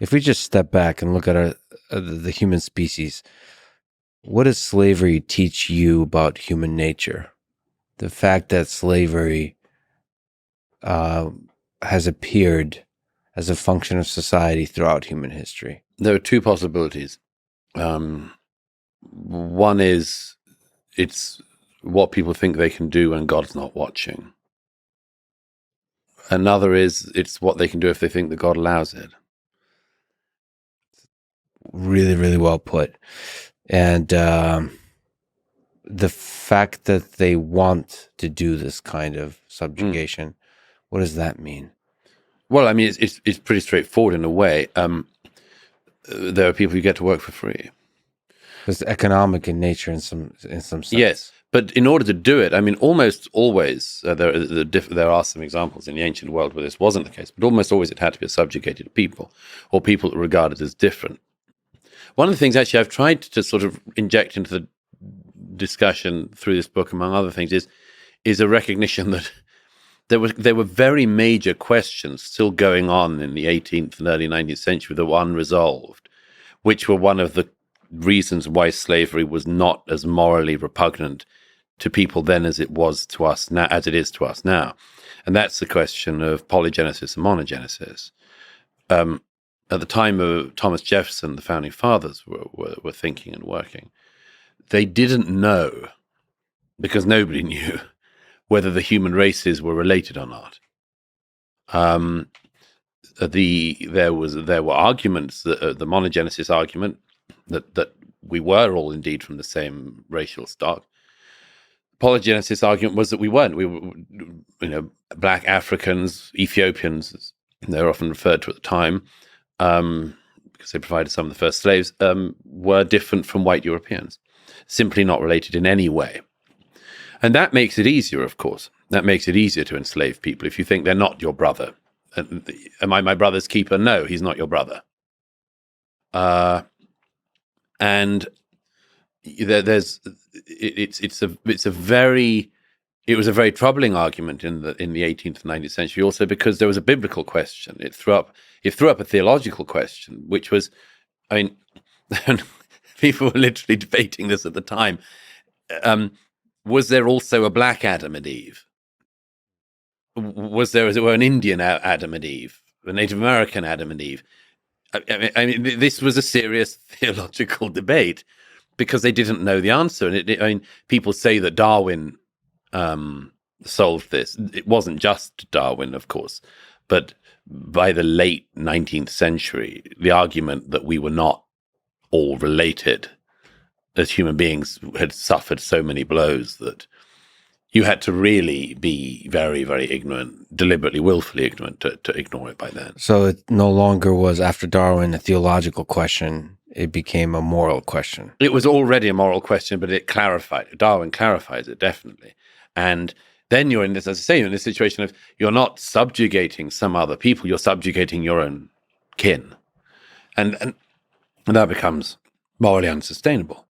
If we just step back and look at the human species, what does slavery teach you about human nature? The fact that slavery has appeared as a function of society throughout human history. There are two possibilities. One is it's what people think they can do when God's not watching. Another is it's what they can do if they think that God allows it. Really, really well put. And the fact that they want to do this kind of subjugation, what does that mean? Well, I mean, it's pretty straightforward in a way. There are people who get to work for free. It's economic in nature in some sense. Yes, but in order to do it, I mean, almost always there are some examples in the ancient world where this wasn't the case, but almost always it had to be a subjugated people or people regarded as different. One of the things, actually, I've tried to sort of inject into the discussion through this book, among other things, is a recognition that there were very major questions still going on in the 18th and early 19th century that were unresolved, which were one of the reasons why slavery was not as morally repugnant to people then as it was to us now, as it is to us now. And that's the question of polygenesis and monogenesis. At the time of Thomas Jefferson, the founding fathers were thinking and working. They didn't know, because nobody knew, whether the human races were related or not. There were arguments, the monogenesis argument, that we were all indeed from the same racial stock. Polygenesis argument was that we weren't. We were, Black Africans, Ethiopians, as they were often referred to at the time, because they provided some of the first slaves, were different from white Europeans, simply not related in any way. And that makes it easier, of course. That makes it easier to enslave people if you think they're not your brother. Am I my brother's keeper? No, he's not your brother. And it was a very troubling argument in the 18th and 19th century, also because there was a biblical question. It threw up a theological question, which was, I mean, people were literally debating this at the time. Was there also a black Adam and Eve? Was there, as it were, an Indian Adam and Eve, a Native American Adam and Eve? I mean, this was a serious theological debate because they didn't know the answer. And people say that Darwin solved this. It wasn't just Darwin, of course, but by the late 19th century, the argument that we were not all related as human beings had suffered so many blows that you had to really be very, very ignorant, deliberately, willfully ignorant to ignore it by then. So it no longer was, after Darwin, a theological question. It became a moral question. It was already a moral question, but it clarified it. Darwin clarifies it, definitely. And then you're in this, as I say, you're in this situation of you're not subjugating some other people, you're subjugating your own kin. And that becomes morally unsustainable.